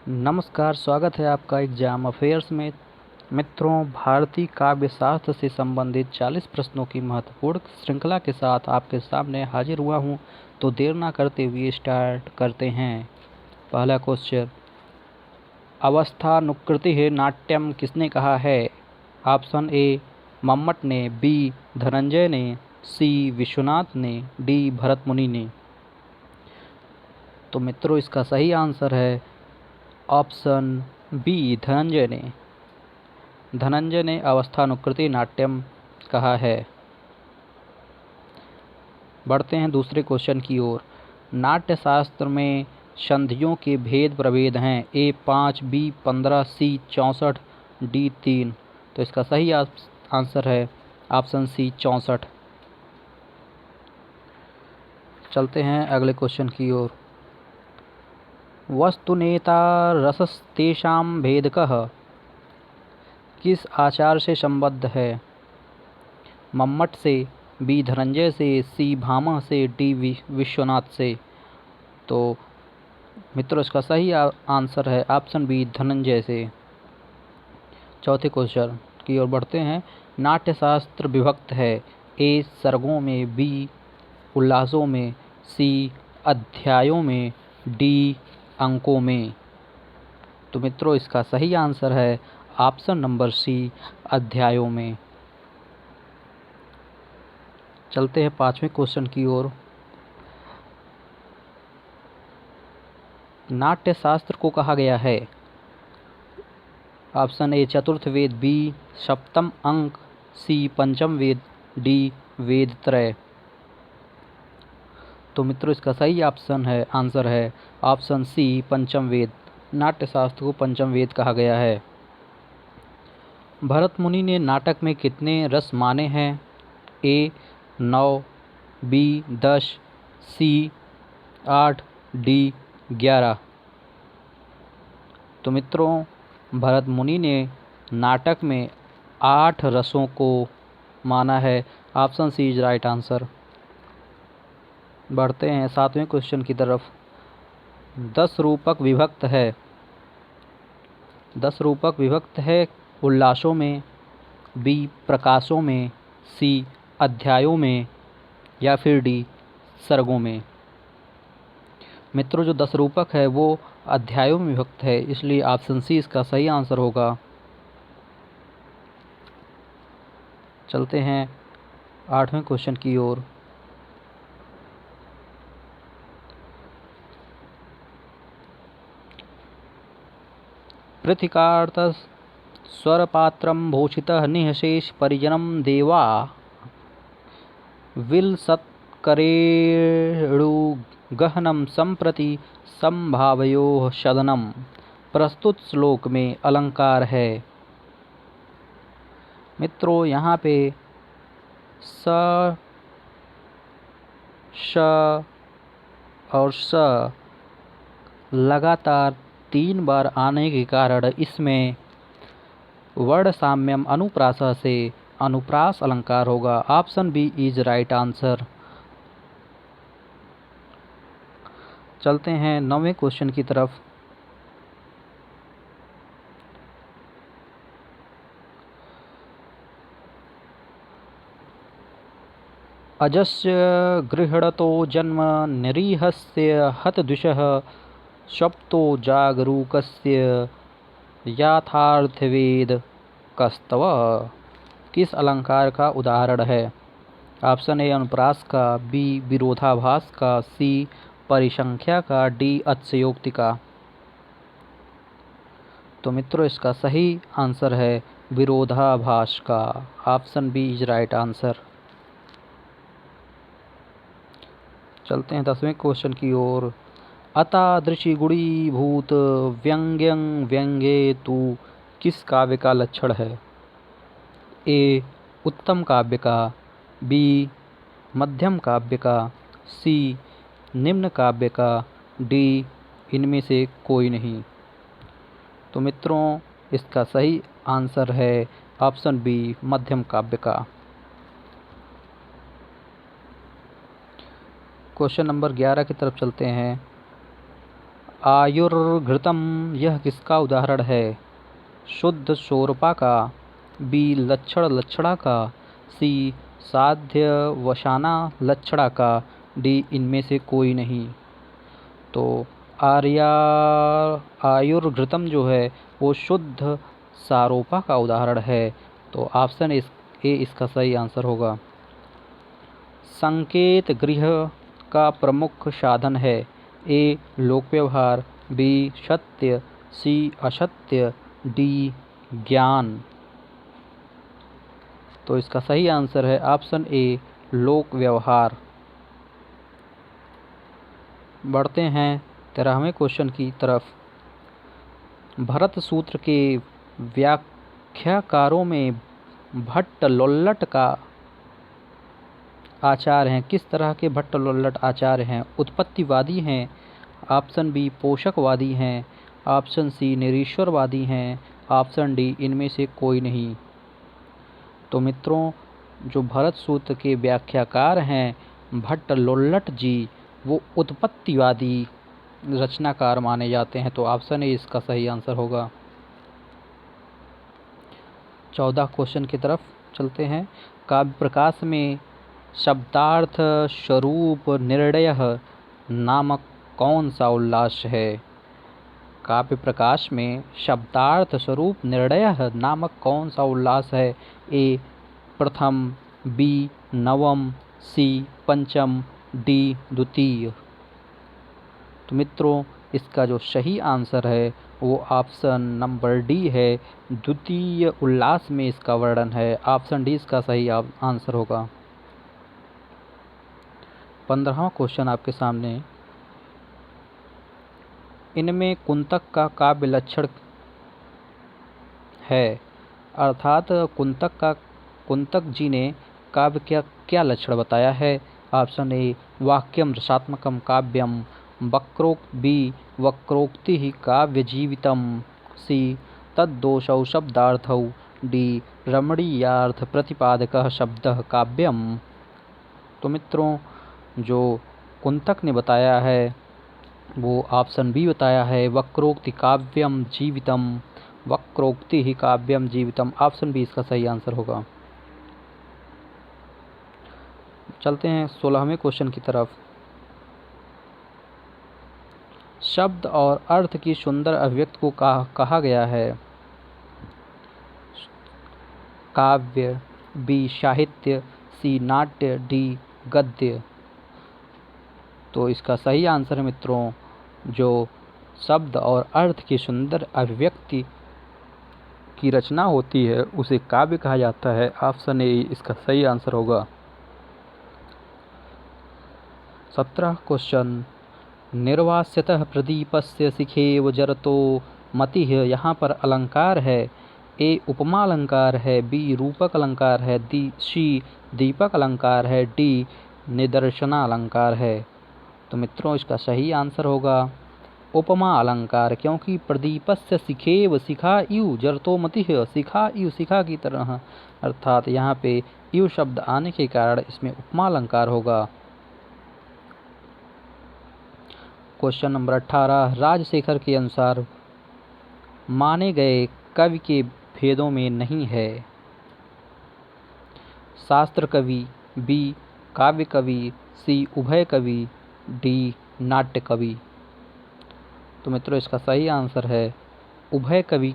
नमस्कार, स्वागत है आपका एग्जाम अफेयर्स में। मित्रों, भारतीय काव्य शास्त्र से संबंधित 40 प्रश्नों की महत्वपूर्ण श्रृंखला के साथ आपके सामने हाजिर हुआ हूं। तो देर ना करते हुए स्टार्ट करते हैं। पहला क्वेश्चन, अवस्थानुकृति नाट्यम किसने कहा है? ऑप्शन ए मम्मट ने, बी धनंजय ने, सी विश्वनाथ ने, डी भरत मुनि ने। तो मित्रों, इसका सही आंसर है ऑप्शन बी धनंजय ने। धनंजय ने अवस्थानुकृति नाट्यम कहा है। बढ़ते हैं दूसरे क्वेश्चन की ओर। नाट्य शास्त्र में संधियों के भेद प्रभेद हैं। ए 5, बी 15, सी 64, डी 3। तो इसका सही आंसर है ऑप्शन सी 64। चलते हैं अगले क्वेश्चन की ओर। वस्तुनेता रसस्तेषां भेदकः किस आचार से संबद्ध है? मम्मट से, बी धनंजय से, सी भामह से, डी विश्वनाथ से। तो मित्रों, इसका सही आंसर है ऑप्शन बी धनंजय से। चौथे क्वेश्चन की ओर बढ़ते हैं। नाट्यशास्त्र विभक्त है। ए सर्गों में, बी उल्लासों में, सी अध्यायों में, डी अंकों में। तो मित्रों, इसका सही आंसर है ऑप्शन नंबर सी अध्यायों में। चलते हैं पांचवें क्वेश्चन की ओर। नाट्य शास्त्र को कहा गया है। ऑप्शन ए चतुर्थ वेद, बी सप्तम अंक, सी पंचम वेद, डी वेद त्रय। तो मित्रों, इसका सही आंसर है ऑप्शन सी पंचम वेद। नाट्य शास्त्र को पंचम वेद कहा गया है। भरत मुनि ने नाटक में कितने रस माने हैं? ए 9, बी 10, सी 8, डी 11। तो मित्रों, भरत मुनि ने नाटक में 8 रसों को माना है। Option C is right answer. बढ़ते हैं सातवें क्वेश्चन की तरफ। 10 रूपक विभक्त है। 10 रूपक विभक्त है उल्लासों में, बी प्रकाशों में, सी अध्यायों में, या फिर डी सर्गों में। मित्रों, जो 10 रूपक है वो अध्यायों में विभक्त है, इसलिए ऑप्शन सी इसका सही आंसर होगा। चलते हैं 8वें क्वेश्चन की ओर। पृथिकार्तः स्वरपात्रं भूषितः निःशेष परिजनं देवा विलसत्करेणुगहनं सम्प्रति संभावयोः सदनं। प्रस्तुत श्लोक में अलंकार है। मित्रों, यहाँ पे स, श और स लगातार 3 बार आने के कारण इसमें वर्ण साम्यम अनुप्रास से अनुप्रास अलंकार होगा। Option B is right answer. चलते हैं 9वें क्वेश्चन की तरफ। अजस्य गृहणतो जन्म निरीहस्य हतद्विषः शप्तो जागरूकस्य याथार्थवेद कस्तव किस अलंकार का उदाहरण है? ऑप्शन ए अनुप्रास का, बी विरोधाभास का, सी परिसंख्या का, डी अतिशयोक्ति का। तो मित्रों, इसका सही आंसर है विरोधाभास का। Option B is right answer. चलते हैं 10वें क्वेश्चन की ओर। अतादृशी गुणीभूत व्यंग्यं व्यंग्ये तु किस काव्य का लक्षण है? ए उत्तम काव्य का, बी मध्यम काव्य का, सी निम्न काव्य का, डी इनमें से कोई नहीं। तो मित्रों, इसका सही आंसर है ऑप्शन बी मध्यम काव्य का। क्वेश्चन नंबर 11 की तरफ चलते हैं। आयुर्घृतम यह किसका उदाहरण है? शुद्ध शोरपा का, बी लक्षण लक्षणा का, सी साध्य वशाना लक्षणा का, डी इनमें से कोई नहीं। तो आर्या आयुर्घृतम जो है वो शुद्ध सारोपा का उदाहरण है। तो ऑप्शन ए इसका सही आंसर होगा। संकेत गृह का प्रमुख साधन है? ए लोक व्यवहार, बी सत्य, सी असत्य, डी ज्ञान। तो इसका सही आंसर है ऑप्शन ए लोक व्यवहार। बढ़ते हैं 13वें क्वेश्चन की तरफ। भरत सूत्र के व्याख्याकारों में भट्ट लोल्लट का आचार्य हैं। किस तरह के भट्ट लोल्लट आचार्य हैं? उत्पत्तिवादी हैं, ऑप्शन बी पोषकवादी हैं, ऑप्शन सी निरीश्वरवादी हैं, ऑप्शन डी इनमें से कोई नहीं। तो मित्रों, जो भरत सूत्र के व्याख्याकार हैं भट्ट लोल्लट जी, वो उत्पत्तिवादी रचनाकार माने जाते हैं। तो ऑप्शन ए इसका सही आंसर होगा। 14 क्वेश्चन की तरफ चलते हैं। काव्य प्रकाश में शब्दार्थ स्वरूप निर्णय नामक कौन सा उल्लास है? काव्य प्रकाश में शब्दार्थ स्वरूप निर्णय नामक कौन सा उल्लास है? ए प्रथम, बी नवम, सी पंचम, डी द्वितीय। तो मित्रों, इसका जो सही आंसर है वो ऑप्शन नंबर डी है। द्वितीय उल्लास में इसका वर्णन है। ऑप्शन डी इसका सही आंसर होगा। 15वां क्वेश्चन आपके सामने। इनमें कुंतक का काव्य लक्षण है, अर्थात कुंतक जी ने काव्य क्या लक्षण बताया है? ऑप्शन ए वाक्यम रसात्मकम काव्यम, बी वक्रोक्ति ही काव्य जीवितम, सी तद्दोषौ शब्दार्थौ, डी रमणीयार्थ प्रतिपादकः शब्दः काव्यम। तो मित्रों, जो कुंतक ने बताया है वो ऑप्शन बी बताया है, वक्रोक्ति काव्यम जीवितम, वक्रोक्ति ही काव्यम जीवितम। ऑप्शन बी इसका सही आंसर होगा। चलते हैं 16वें क्वेश्चन की तरफ। शब्द और अर्थ की सुंदर अभिव्यक्ति को कहा गया है? काव्य, बी साहित्य, सी नाट्य, डी गद्य। तो इसका सही आंसर है मित्रों, जो शब्द और अर्थ की सुंदर अभिव्यक्ति की रचना होती है उसे काव्य कहा जाता है। ऑप्शन ए इसका सही आंसर होगा। 17 क्वेश्चन। निर्वास्यतः प्रदीपस्य शिखेव जरतो मतिः, यहाँ पर अलंकार है। ए उपमा अलंकार है, बी रूपक अलंकार है, सी दीपक अलंकार है, डी निदर्शना अलंकार है। तो मित्रों, इसका सही आंसर होगा उपमा अलंकार, क्योंकि प्रदीपस्य शिखेव, शिखा इव जरतो मतिः, शिखा इव शिखा की तरह, अर्थात यहाँ पे इव शब्द आने के कारण इसमें उपमा अलंकार होगा। Question number 18। राजशेखर के अनुसार माने गए कवि के भेदों में नहीं है? शास्त्र कवि, बी काव्य कवि, सी उभय कवि, डी नाट्य कवि। तो मित्रों, इसका सही आंसर है उभय कवि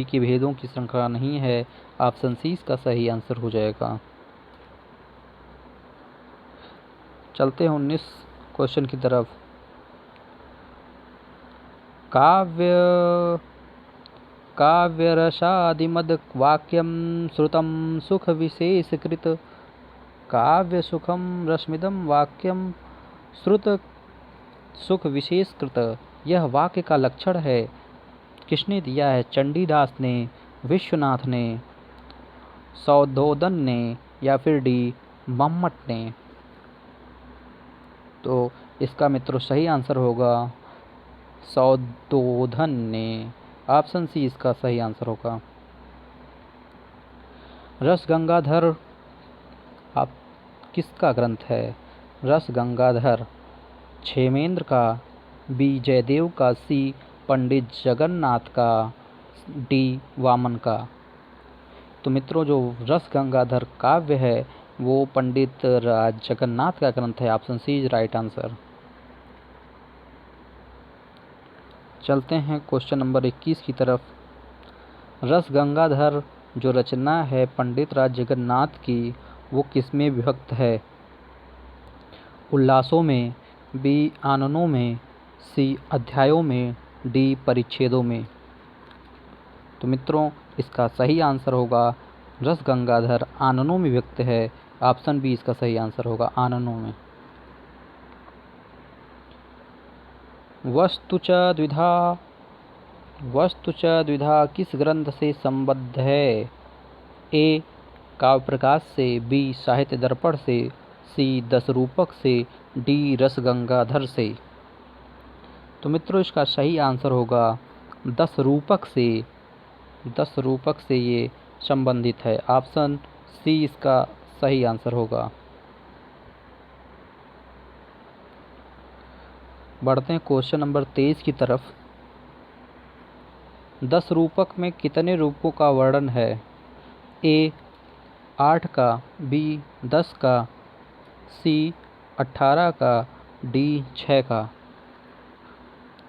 के भेदों की श्रृंखला नहीं है। ऑप्शन सी इसका सही आंसर हो जाएगा। चलते हैं 19 क्वेश्चन की तरफ। काव्यरसादिमद वाक्यम श्रुतम सुख विशेषकृत, काव्य सुखम रश्मिदम वाक्यम श्रुत सुख विशेषकृत, यह वाक्य का लक्षण है। किसने दिया है? चंडीदास ने, विश्वनाथ ने, सौधोदन ने, या फिर डी मम्मट ने। तो इसका मित्रों सही आंसर होगा सौधोदन ने। ऑप्शन सी इसका सही आंसर होगा। रस गंगाधर आप किसका ग्रंथ है? रस गंगाधर क्षेमेंद्र का, बी जयदेव का, सी पंडित जगन्नाथ का, डी वामन का। तो मित्रों जो रस गंगाधर काव्य है वो पंडित राज जगन्नाथ का ग्रंथ है। Option C is right answer. चलते हैं क्वेश्चन नंबर 21 की तरफ। रस गंगाधर जो रचना है पंडित राज जगन्नाथ की वो किसमें विभक्त है? उल्लासों में, बी आननों में, सी अध्यायों में, डी परिच्छेदों में। तो मित्रों इसका सही आंसर होगा रस गंगाधर आननों में विभक्त है। ऑप्शन बी इसका सही आंसर होगा, आननों में। वस्तु च द्विधा किस ग्रंथ से संबद्ध है? ए काव्य प्रकाश से, बी साहित्य दर्पण से, सी दस रूपक से, डी रस गंगाधर से। तो मित्रों इसका सही आंसर होगा दस रूपक से। दस रूपक से ये संबंधित है। ऑप्शन सी इसका सही आंसर होगा। बढ़ते हैं क्वेश्चन नंबर 23 की तरफ। 10 रूपक में कितने रूपों का वर्णन है? ए 8 का, बी 10 का, सी 18 का, डी 6 का।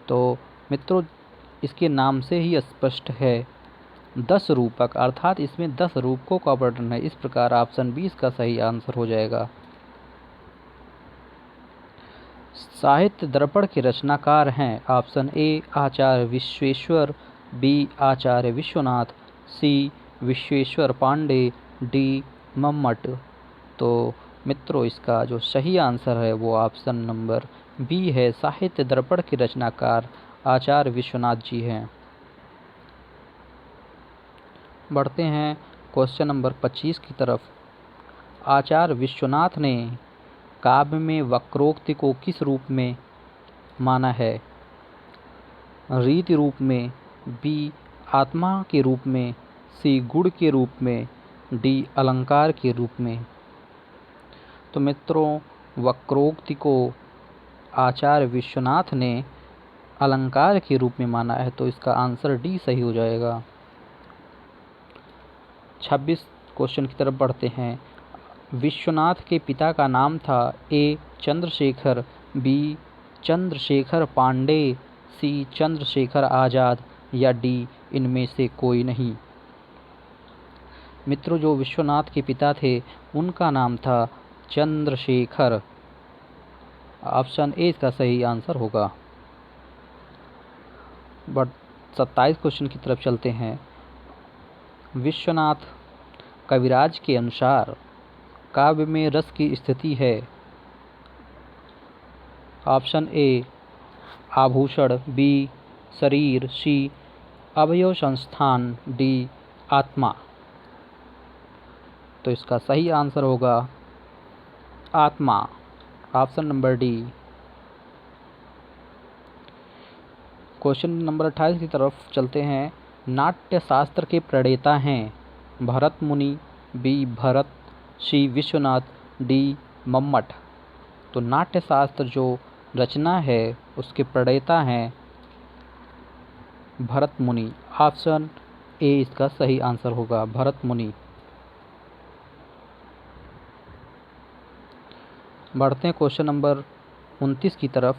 तो मित्रों इसके नाम से ही स्पष्ट है 10 रूपक, अर्थात इसमें 10 रूपकों का वर्णन है। इस प्रकार ऑप्शन बी इसका सही आंसर हो जाएगा। साहित्य दर्पण के रचनाकार हैं। Option A Acharya Vishweshwar, B Acharya Vishwanath, C Vishweshwar Pandey, D Mammata. तो मित्रों इसका जो सही आंसर है वो ऑप्शन नंबर बी है। साहित्य दर्पण के रचनाकार आचार्य विश्वनाथ जी हैं। बढ़ते हैं क्वेश्चन नंबर 25 की तरफ। आचार्य विश्वनाथ ने काव्य में वक्रोक्ति को किस रूप में माना है? रीति रूप में, बी आत्मा के रूप में, सी गुण के रूप में, डी अलंकार के रूप में। तो मित्रों वक्रोक्ति को आचार्य विश्वनाथ ने अलंकार के रूप में माना है, तो इसका आंसर डी सही हो जाएगा। 26 क्वेश्चन की तरफ बढ़ते हैं। विश्वनाथ के पिता का नाम था ए चंद्रशेखर, बी चंद्रशेखर पांडे, सी चंद्रशेखर आजाद, या डी इनमें से कोई नहीं। मित्रों जो विश्वनाथ के पिता थे उनका नाम था चंद्रशेखर। ऑप्शन ए इसका सही आंसर होगा। बट 27 क्वेश्चन की तरफ चलते हैं। विश्वनाथ कविराज के अनुसार काव्य में रस की स्थिति है। ऑप्शन ए आभूषण, बी शरीर, सी अवयव संस्थान, डी आत्मा। तो इसका सही आंसर होगा आत्मा। Option number D. Question number 28 की तरफ चलते हैं। नाट्य शास्त्र के प्रणेता हैं भरत मुनि, बी भरत, सी विश्वनाथ, डी मम्मट। तो नाट्य शास्त्र जो रचना है उसके प्रणेता हैं भरत मुनि। ऑप्शन ए इसका सही आंसर होगा, भरत मुनि। बढ़ते हैं क्वेश्चन नंबर 29 की तरफ।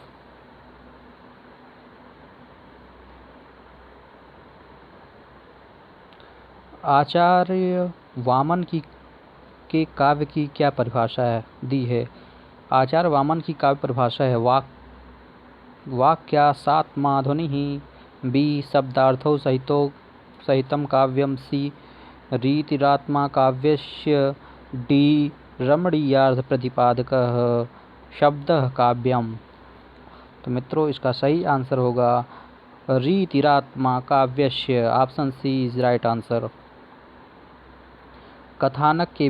आचार्य वामन के काव्य की क्या परिभाषा दी है? आचार्य वामन की काव्य परिभाषा है वाक्या सात्मा ध्वनि ही, बी शब्दार्थो सहितम काव्यम, सी रीतिरात्मा काव्यस्य, डी रमणीयार्थ प्रतिपादकः शब्दः काव्यम। तो मित्रों इसका सही आंसर होगा रीतिरात्मा काव्यस्य। Option C is right answer. कथानक के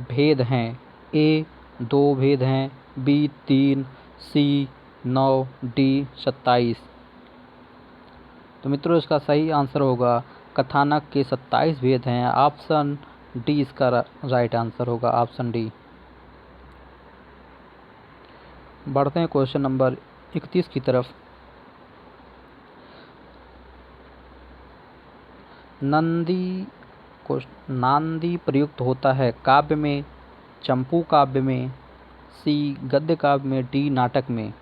भेद हैं। ए 2 भेद हैं, बी 3, सी 9, डी 27। तो मित्रों इसका सही आंसर होगा कथानक के 27 भेद हैं। ऑप्शन डी इसका राइट आंसर होगा, ऑप्शन डी। बढ़ते हैं क्वेश्चन नंबर 31 की तरफ। नांदी प्रयुक्त होता है काव्य में, चंपू काव्य में, सी गद्य काव्य में, डी नाटक में।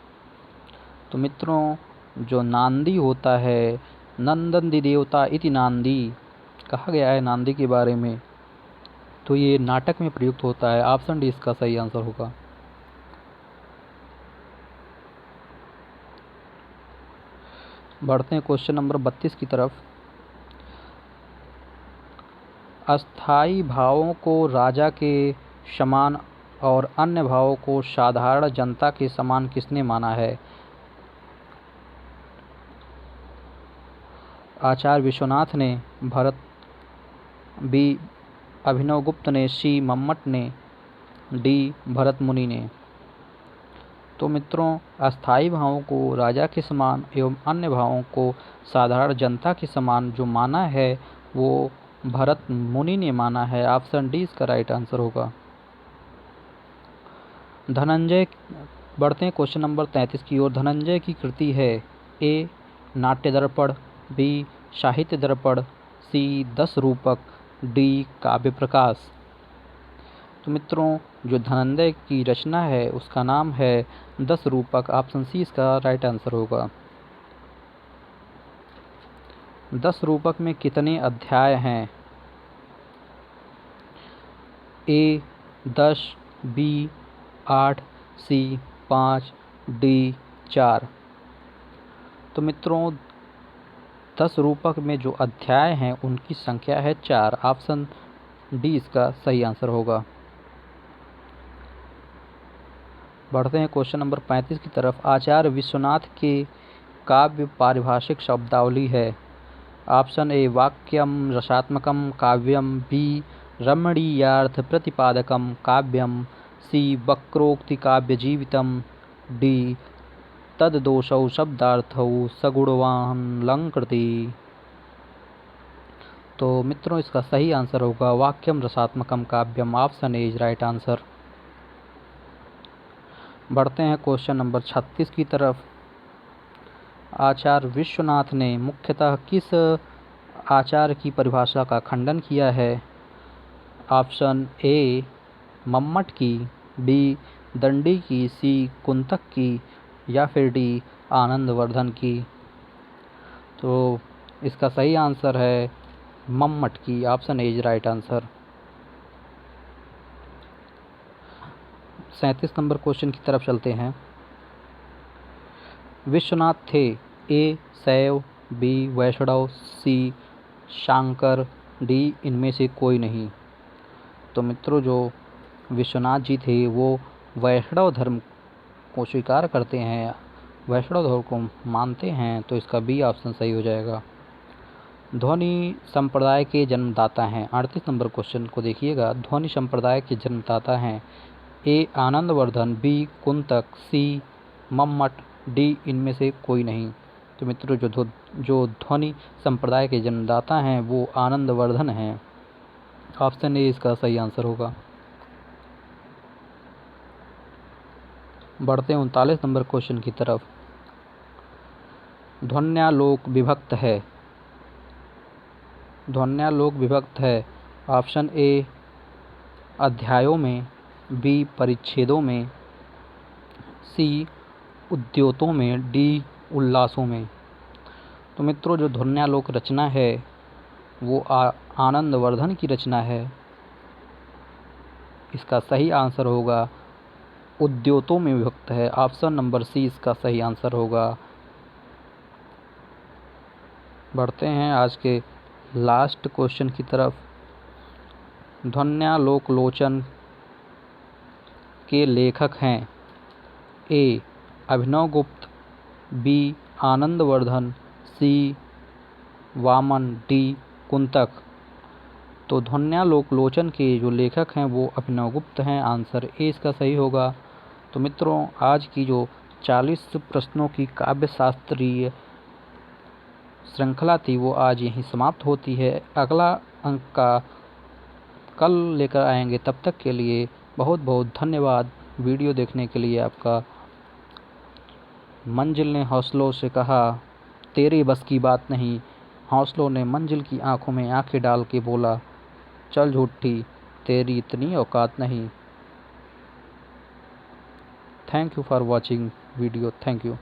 तो मित्रों जो नांदी होता है, नंदन्ति देवता इति नांदी कहा गया है नांदी के बारे में, तो ये नाटक में प्रयुक्त होता है। ऑप्शन डी इसका सही आंसर होगा। बढ़ते हैं क्वेश्चन नंबर 32 की तरफ। अस्थाई भावों को राजा के समान और अन्य भावों को साधारण जनता के समान किसने माना है? आचार्य विश्वनाथ ने, भरत, बी अभिनवगुप्त ने, सी मम्मट ने, डी भरत मुनि ने। तो मित्रों अस्थाई भावों को राजा के समान एवं अन्य भावों को साधारण जनता के समान जो माना है वो भरत मुनि ने माना है। ऑप्शन डी इसका राइट आंसर होगा। धनंजय। बढ़ते हैं क्वेश्चन नंबर 33 की ओर। धनंजय की कृति है ए नाट्य दर्पण, बी साहित्य दर्पण, सी 10 रूपक, डी काव्य प्रकाश। तो मित्रों जो धनंजय की रचना है उसका नाम है 10 रूपक। ऑप्शन सी इसका राइट आंसर होगा। 10 रूपक में कितने अध्याय हैं? ए 10, बी 8, सी 5, डी 4। तो मित्रों 10 रूपक में जो अध्याय हैं उनकी संख्या है 4। ऑप्शन डी इसका सही आंसर होगा। बढ़ते हैं क्वेश्चन नंबर 35 की तरफ। आचार्य विश्वनाथ के काव्य पारिभाषिक शब्दावली है। ऑप्शन ए वाक्यम रसात्मकम काव्यम, बी रमणीयार्थ प्रतिपादकम काव्यम, सी वक्रोक्ति काव्य जीवितम, डी तद्दोषौ शब्दार्थौ सगुणवानलंकृति। तो मित्रों इसका सही आंसर होगा वाक्यम रसात्मकम काव्यम। Option A is right answer. बढ़ते हैं क्वेश्चन नंबर 36 की तरफ। आचार्य विश्वनाथ ने मुख्यतः किस आचार्य की परिभाषा का खंडन किया है? ऑप्शन ए मम्मट की, बी दंडी की, सी कुंतक की, या फिर डी आनंदवर्धन की। तो इसका सही आंसर है मम्मट की। Option A is right answer. 37 number question की तरफ चलते हैं। विश्वनाथ थे ए शैव, बी वैष्णव, सी शांकर, डी इनमें से कोई नहीं। तो मित्रों जो विश्वनाथ जी थे वो वैष्णव धर्म को स्वीकार करते हैं, वैष्णव धर्म को मानते हैं। तो इसका बी ऑप्शन सही हो जाएगा। ध्वनि संप्रदाय के जन्मदाता हैं। 38 नंबर क्वेश्चन को देखिएगा। ध्वनि संप्रदाय के जन्मदाता हैं ए आनंदवर्धन, बी कुंतक, सी मम्मट, डी इनमें से कोई नहीं। तो मित्रों जो ध्वनि संप्रदाय के जन्मदाता हैं वो आनंदवर्धन हैं। ऑप्शन ए इसका सही आंसर होगा। बढ़ते हैं 39 नंबर क्वेश्चन की तरफ। ध्वन्यालोक विभक्त है। ध्वन्यालोक विभक्त है। ऑप्शन ए अध्यायों में, बी परिच्छेदों में, सी उद्योतों में, डी उल्लासों में। तो मित्रों जो ध्वन्यालोक रचना है वो आनंदवर्धन की रचना है। इसका सही आंसर होगा उद्योतों में विभक्त है। ऑप्शन नंबर सी इसका सही आंसर होगा। बढ़ते हैं आज के लास्ट क्वेश्चन की तरफ। ध्वन्यालोक लोचन के लेखक हैं ए अभिनवगुप्त, बी आनंदवर्धन, सी वामन, डी कुंतक। तो ध्वन्यालोक लोचन के जो लेखक हैं वो अभिनवगुप्त हैं। आंसर ए इसका सही होगा। तो मित्रों आज की जो 40 प्रश्नों की काव्य शास्त्रीय श्रृंखला थी वो आज यहीं समाप्त होती है। अगला अंक का कल लेकर आएंगे। तब तक के लिए बहुत बहुत धन्यवाद। वीडियो देखने के लिए आपका मंजिल ने हौसलों से कहा, तेरी बस की बात नहीं। हौसलों ने मंजिल की आंखों में आंखें डाल के बोला, चल झूठी, तेरी इतनी औकात नहीं। Thank you for watching video. Thank you.